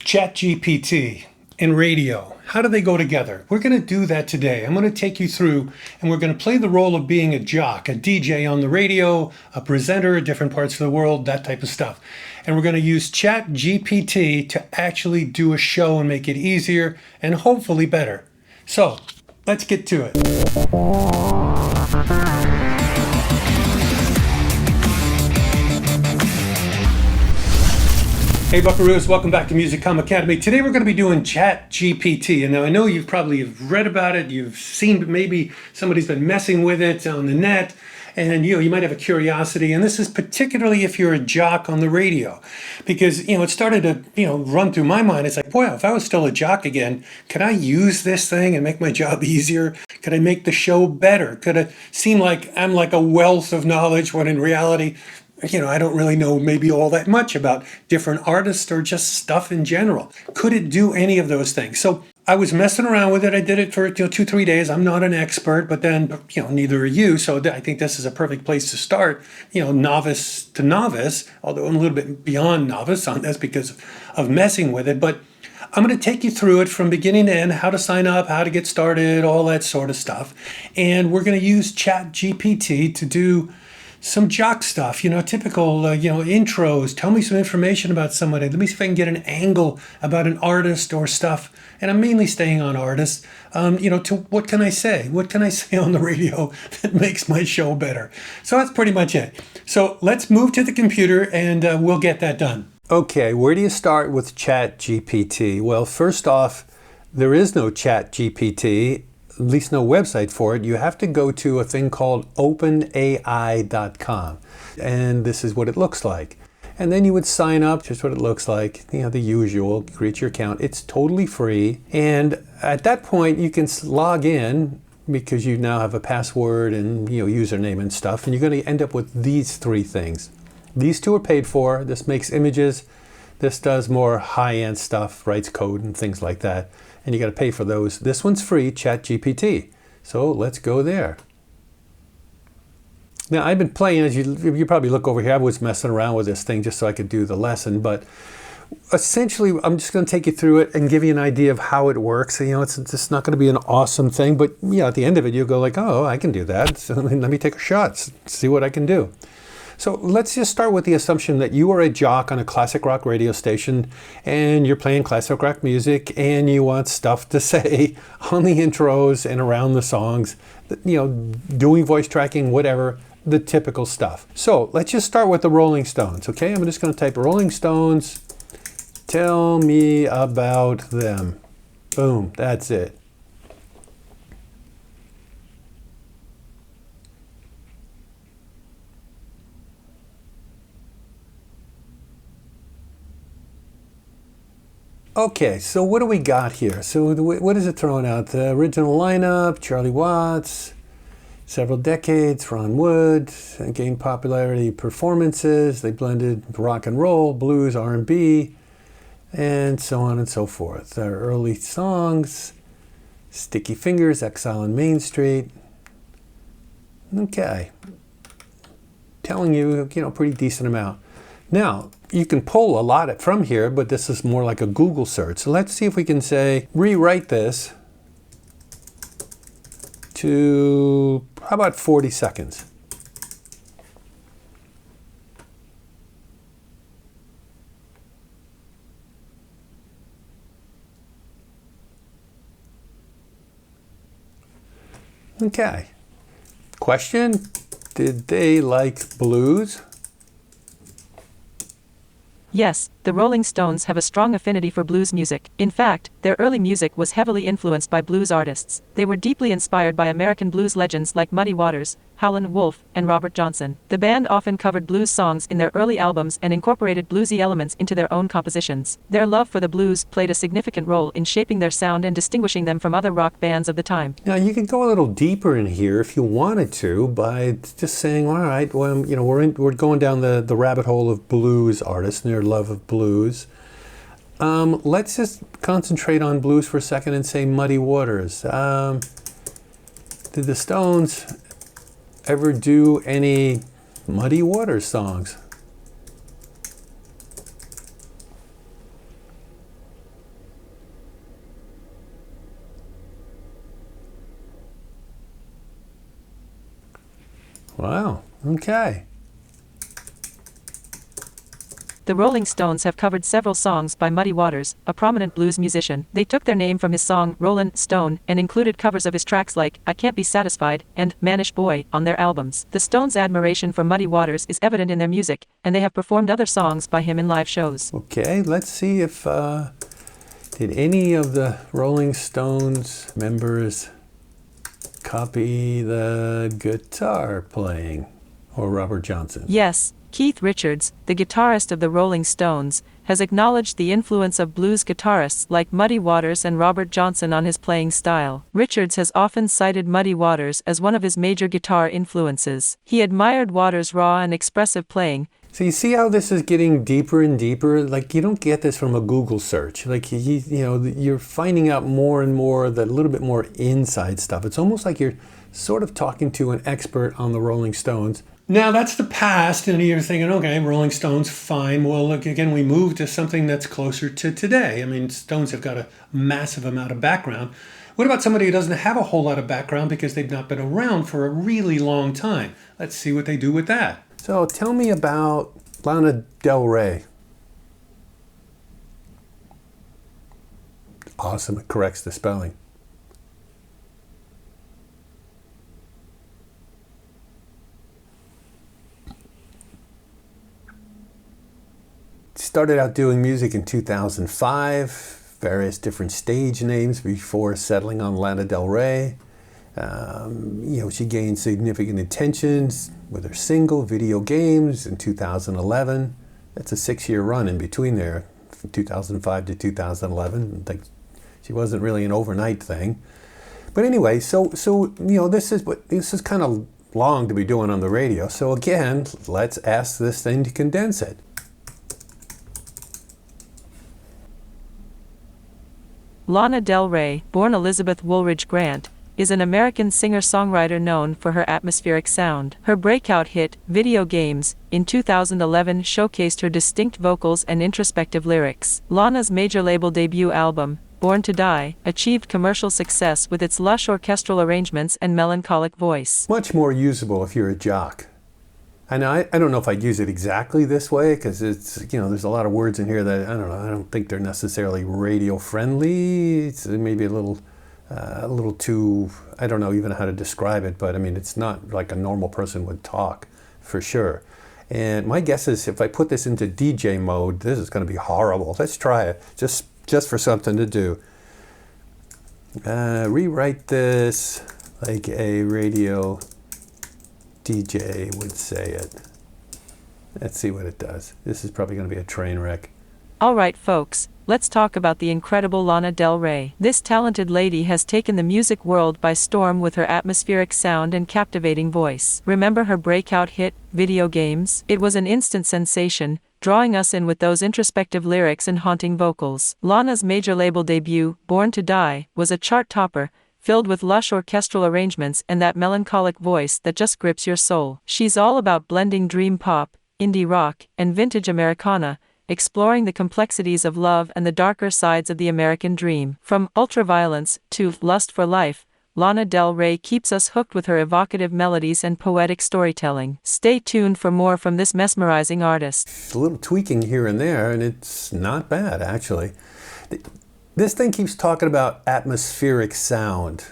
ChatGPT and radio, how do they go together? We're going to do that today. I'm going to take you through and we're going to play the role of being a jock, a DJ on the radio, a presenter, different parts of the world, that type of stuff. And we're going to use ChatGPT to actually do a show and make it easier and hopefully better. So let's get to it. Hey Buckaroos, welcome back to Music.com Academy. Today we're going to be doing ChatGPT. And now I know you've probably read about it, you've seen maybe somebody's been messing with it on the net, and you might have a curiosity. And this is particularly if you're a jock on the radio, because it started to run through my mind. It's like, boy, if I was still a jock again, could I use this thing and make my job easier? Could I make the show better? Could it seem like I'm like a wealth of knowledge when in reality, I don't really know maybe all that much about different artists or just stuff in general. Could it do any of those things? So I was messing around with it. I did it for 2-3 days. I'm not an expert, but then neither are you. So I think this is a perfect place to start. Novice to novice, although I'm a little bit beyond novice on this because of messing with it. But I'm going to take you through it from beginning to end, how to sign up, how to get started, all that sort of stuff. And we're going to use ChatGPT to do some jock stuff, typical, intros. Tell me some information about somebody. Let me see if I can get an angle about an artist or stuff. And I'm mainly staying on artists. To what can I say? What can I say on the radio that makes my show better? So that's pretty much it. So let's move to the computer and we'll get that done. Okay, where do you start with ChatGPT? Well, first off, there is no ChatGPT. At least no website for it. You have to go to a thing called OpenAI.com. And this is what it looks like. And then you would sign up, just what it looks like, the usual, create your account. It's totally free. And at that point, you can log in because you now have a password and username and stuff. And you're going to end up with these three things. These two are paid for. This makes images. This does more high-end stuff, writes code and things like that. And you got to pay for those. This one's free, ChatGPT. So let's go there. Now I've been playing, as you probably look over here, I was messing around with this thing just so I could do the lesson. But essentially, I'm just going to take you through it and give you an idea of how it works. It's just not going to be an awesome thing, but at the end of it, you'll go like, oh, I can do that. So let me take a shot, see what I can do. So let's just start with the assumption that you are a jock on a classic rock radio station and you're playing classic rock music and you want stuff to say on the intros and around the songs, doing voice tracking, whatever, the typical stuff. So let's just start with the Rolling Stones, okay? I'm just going to type Rolling Stones, tell me about them. Boom, that's it. Okay, so what do we got here? So what is it throwing out? The original lineup, Charlie Watts, several decades, Ron Wood, gained popularity performances. They blended rock and roll, blues, R&B, and so on and so forth. Their early songs, Sticky Fingers, Exile on Main Street. Okay, telling you, pretty decent amount. Now, you can pull a lot from here, but this is more like a Google search. So let's see if we can say, rewrite this to, how about 40 seconds? Okay. Question, did they like blues? Yes, the Rolling Stones have a strong affinity for blues music. In fact, their early music was heavily influenced by blues artists. They were deeply inspired by American blues legends like Muddy Waters, Howlin' Wolf, and Robert Johnson. The band often covered blues songs in their early albums and incorporated bluesy elements into their own compositions. Their love for the blues played a significant role in shaping their sound and distinguishing them from other rock bands of the time. Now, you can go a little deeper in here if you wanted to by just saying, all right, well, we're going down the rabbit hole of blues artists and their love of blues. Let's just concentrate on blues for a second and say Muddy Waters. Did the Stones ever do any Muddy Waters songs? Wow. Okay. The Rolling Stones have covered several songs by Muddy Waters, a prominent blues musician. They took their name from his song Rollin' Stone and included covers of his tracks like I Can't Be Satisfied and Mannish Boy on their albums. The Stones' admiration for Muddy Waters is evident in their music, and they have performed other songs by him in live shows. Okay, let's see if did any of the Rolling Stones members copy the guitar playing, or Robert Johnson? Yes. Keith Richards, the guitarist of the Rolling Stones, has acknowledged the influence of blues guitarists like Muddy Waters and Robert Johnson on his playing style. Richards has often cited Muddy Waters as one of his major guitar influences. He admired Waters' raw and expressive playing. So you see how this is getting deeper and deeper? Like, you don't get this from a Google search. Like, you're finding out more and more, that little bit more inside stuff. It's almost like you're sort of talking to an expert on the Rolling Stones. Now, that's the past, and you're thinking, okay, Rolling Stones, fine. Well, look, again, we move to something that's closer to today. I mean, Stones have got a massive amount of background. What about somebody who doesn't have a whole lot of background because they've not been around for a really long time? Let's see what they do with that. So tell me about Lana Del Rey. Awesome, it corrects the spelling. Started out doing music in 2005, various different stage names before settling on Lana Del Rey. She gained significant attention with her single Video Games in 2011. That's a 6-year run in between there, from 2005 to 2011. Like, she wasn't really an overnight thing. But anyway, so this is kind of long to be doing on the radio. So again, let's ask this thing to condense it. Lana Del Rey, born Elizabeth Woolridge Grant, is an American singer-songwriter known for her atmospheric sound. Her breakout hit, Video Games, in 2011 showcased her distinct vocals and introspective lyrics. Lana's major label debut album, Born to Die, achieved commercial success with its lush orchestral arrangements and melancholic voice. Much more usable if you're a jock. And I don't know if I'd use it exactly this way, because it's, there's a lot of words in here that, I don't think they're necessarily radio friendly. It's maybe a little too, I don't know even how to describe it, but I mean, it's not like a normal person would talk, for sure. And my guess is if I put this into DJ mode, this is going to be horrible. Let's try it, just for something to do. Rewrite this like a radio DJ would say it. Let's see what it does. This is probably going to be a train wreck. Alright folks, let's talk about the incredible Lana Del Rey. This talented lady has taken the music world by storm with her atmospheric sound and captivating voice. Remember her breakout hit, Video Games? It was an instant sensation, drawing us in with those introspective lyrics and haunting vocals. Lana's major label debut, Born to Die, was a chart topper, filled with lush orchestral arrangements and that melancholic voice that just grips your soul. She's all about blending dream pop, indie rock, and vintage Americana, exploring the complexities of love and the darker sides of the American dream. From ultraviolence to lust for life, Lana Del Rey keeps us hooked with her evocative melodies and poetic storytelling. Stay tuned for more from this mesmerizing artist. A little tweaking here and there, and it's not bad, actually. This thing keeps talking about atmospheric sound,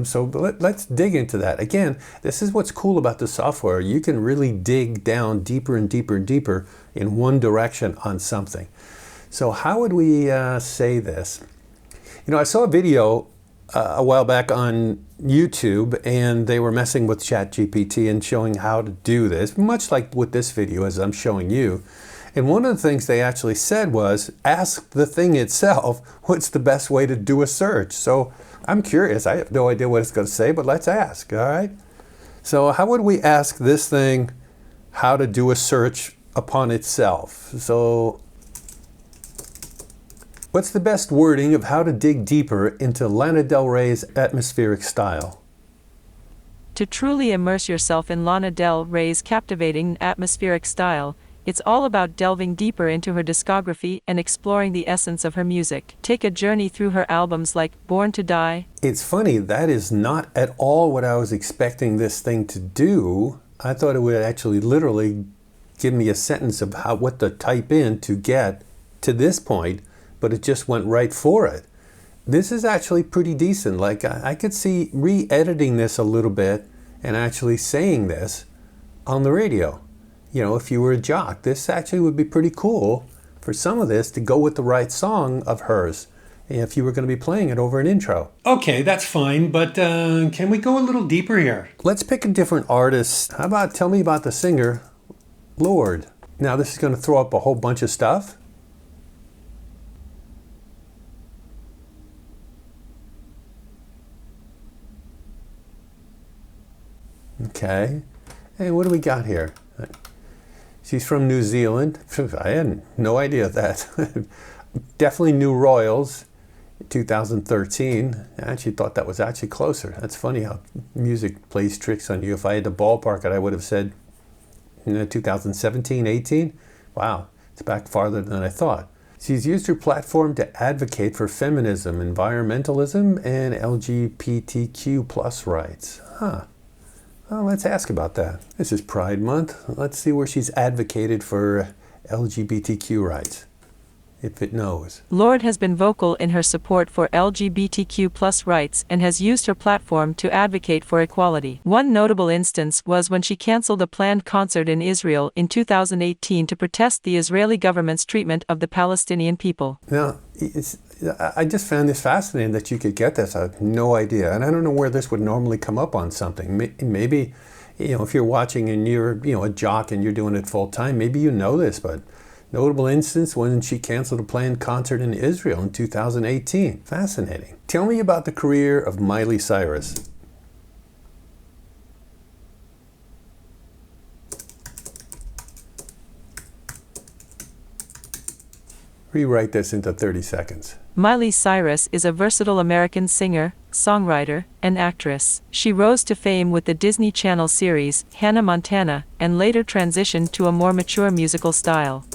so let's dig into that. Again, this is what's cool about the software. You can really dig down deeper and deeper and deeper in one direction on something. So how would we say this? I saw a video a while back on YouTube, and they were messing with ChatGPT and showing how to do this, much like with this video as I'm showing you. And one of the things they actually said was, ask the thing itself, what's the best way to do a search? So I'm curious. I have no idea what it's going to say, but let's ask, all right? So how would we ask this thing how to do a search upon itself? So what's the best wording of how to dig deeper into Lana Del Rey's atmospheric style? To truly immerse yourself in Lana Del Rey's captivating atmospheric style, it's all about delving deeper into her discography and exploring the essence of her music. Take a journey through her albums like Born to Die. It's funny, that is not at all what I was expecting this thing to do. I thought it would actually literally give me a sentence of what to type in to get to this point, but it just went right for it. This is actually pretty decent. Like I could see re-editing this a little bit and actually saying this on the radio. You know, if you were a jock, this actually would be pretty cool for some of this to go with the right song of hers if you were going to be playing it over an intro. Okay, that's fine, but can we go a little deeper here? Let's pick a different artist. How about tell me about the singer, Lorde. Now this is going to throw up a whole bunch of stuff. Okay, hey, what do we got here? She's from New Zealand. I had no idea that. Definitely New Royals, 2013. I actually thought that was actually closer. That's funny how music plays tricks on you. If I had to ballpark it, I would have said 2017, 18. Wow, it's back farther than I thought. She's used her platform to advocate for feminism, environmentalism, and LGBTQ plus rights. Huh. Well, let's ask about that. This is Pride Month. Let's see where she's advocated for LGBTQ rights, if it knows. Lorde has been vocal in her support for LGBTQ plus rights and has used her platform to advocate for equality. One notable instance was when she canceled a planned concert in Israel in 2018 to protest the Israeli government's treatment of the Palestinian people. Now, I just found this fascinating that you could get this. I have no idea. And I don't know where this would normally come up on something. Maybe, if you're watching and you're, a jock and you're doing it full time, maybe you know this, but notable instance when she canceled a planned concert in Israel in 2018. Fascinating. Tell me about the career of Miley Cyrus. Rewrite this into 30 seconds. Miley Cyrus is a versatile American singer, songwriter, and actress. She rose to fame with the Disney Channel series Hannah Montana and later transitioned to a more mature musical style.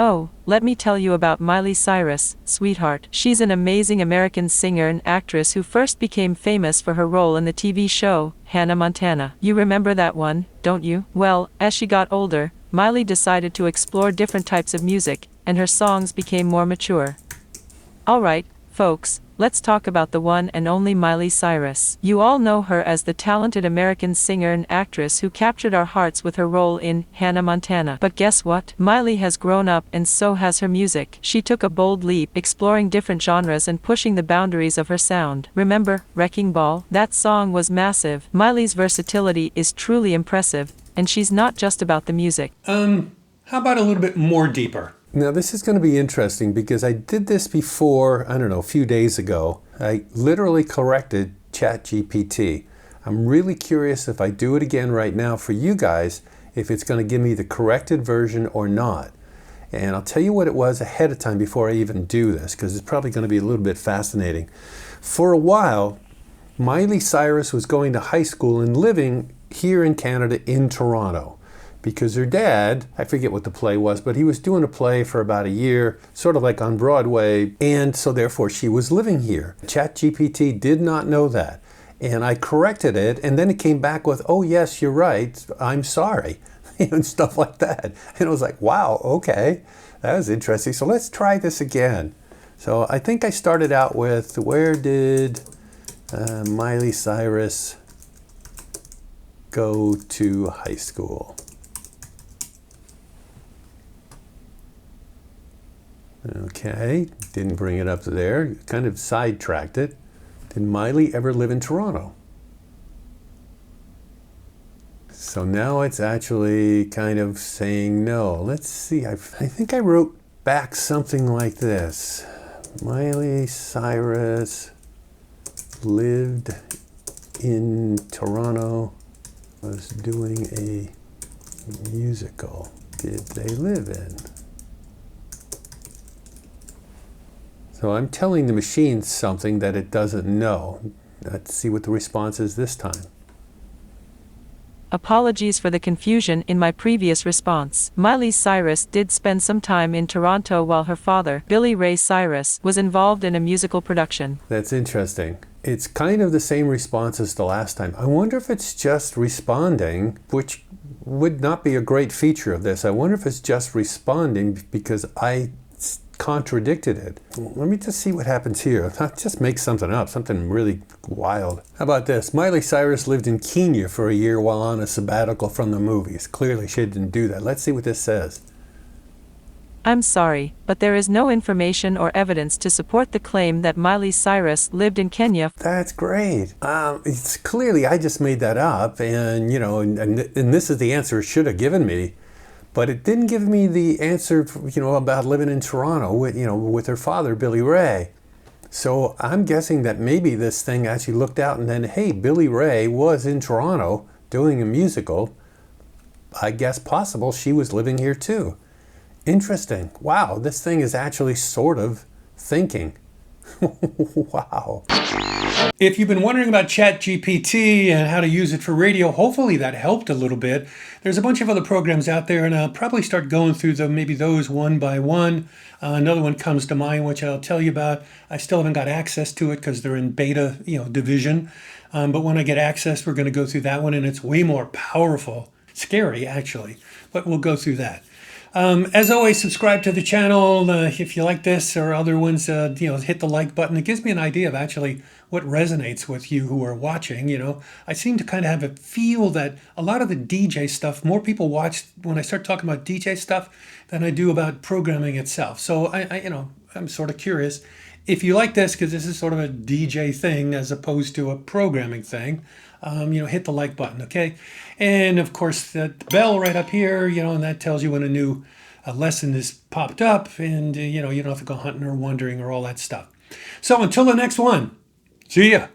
Oh, let me tell you about Miley Cyrus, sweetheart. She's an amazing American singer and actress who first became famous for her role in the TV show, Hannah Montana. You remember that one, don't you? Well, as she got older, Miley decided to explore different types of music, and her songs became more mature. Alright, folks, let's talk about the one and only Miley Cyrus. You all know her as the talented American singer and actress who captured our hearts with her role in Hannah Montana. But guess what? Miley has grown up and so has her music. She took a bold leap, exploring different genres and pushing the boundaries of her sound. Remember Wrecking Ball? That song was massive. Miley's versatility is truly impressive, and she's not just about the music. How about a little bit more deeper? Now this is going to be interesting because I did this before, I don't know, a few days ago. I literally corrected ChatGPT. I'm really curious if I do it again right now for you guys, if it's going to give me the corrected version or not. And I'll tell you what it was ahead of time before I even do this, because it's probably going to be a little bit fascinating. For a while, Miley Cyrus was going to high school and living here in Canada in Toronto. Because her dad, I forget what the play was, but he was doing a play for about a year, sort of like on Broadway, and so therefore she was living here. ChatGPT did not know that, and I corrected it, and then it came back with, oh yes, you're right, I'm sorry, and stuff like that. And I was like, wow, okay, that was interesting. So let's try this again. So I think I started out with, where did Miley Cyrus go to high school? Okay, didn't bring it up to there, kind of sidetracked it. Did Miley ever live in Toronto? So now it's actually kind of saying no. Let's see, I think I wrote back something like this. Miley Cyrus lived in Toronto, was doing a musical. Did they live in? So I'm telling the machine something that it doesn't know. Let's see what the response is this time. Apologies for the confusion in my previous response. Miley Cyrus did spend some time in Toronto while her father, Billy Ray Cyrus, was involved in a musical production. That's interesting. It's kind of the same response as the last time. I wonder if it's just responding, which would not be a great feature of this. I wonder if it's just responding because I contradicted it. Let me just see what happens here. Not just make something up, something really wild. How about this? Miley Cyrus lived in Kenya for a year while on a sabbatical from the movies. Clearly she didn't do that. Let's see what this says. I'm sorry, but there is no information or evidence to support the claim that Miley Cyrus lived in Kenya. That's great. It's clearly I just made that up, and and this is the answer it should have given me, but it didn't give me the answer, about living in Toronto with her father, Billy Ray. So I'm guessing that maybe this thing actually looked out and then, hey, Billy Ray was in Toronto doing a musical. I guess possible she was living here too. Interesting. Wow, this thing is actually sort of thinking. Wow. If you've been wondering about ChatGPT and how to use it for radio, hopefully that helped a little bit. There's a bunch of other programs out there, and I'll probably start going through maybe those one by one. Another one comes to mind, which I'll tell you about. I still haven't got access to it because they're in beta, division. But when I get access, we're going to go through that one, and it's way more powerful. Scary, actually, but we'll go through that. As always, subscribe to the channel if you like this or other ones. Hit the like button. It gives me an idea of actually what resonates with you who are watching. I seem to kind of have a feel that a lot of the DJ stuff, more people watch when I start talking about DJ stuff than I do about programming itself. So I'm sort of curious if you like this, because this is sort of a DJ thing as opposed to a programming thing. Hit the like button, okay? And of course, the bell right up here, and that tells you when a new lesson is popped up, and you don't have to go hunting or wondering or all that stuff. So until the next one, see ya.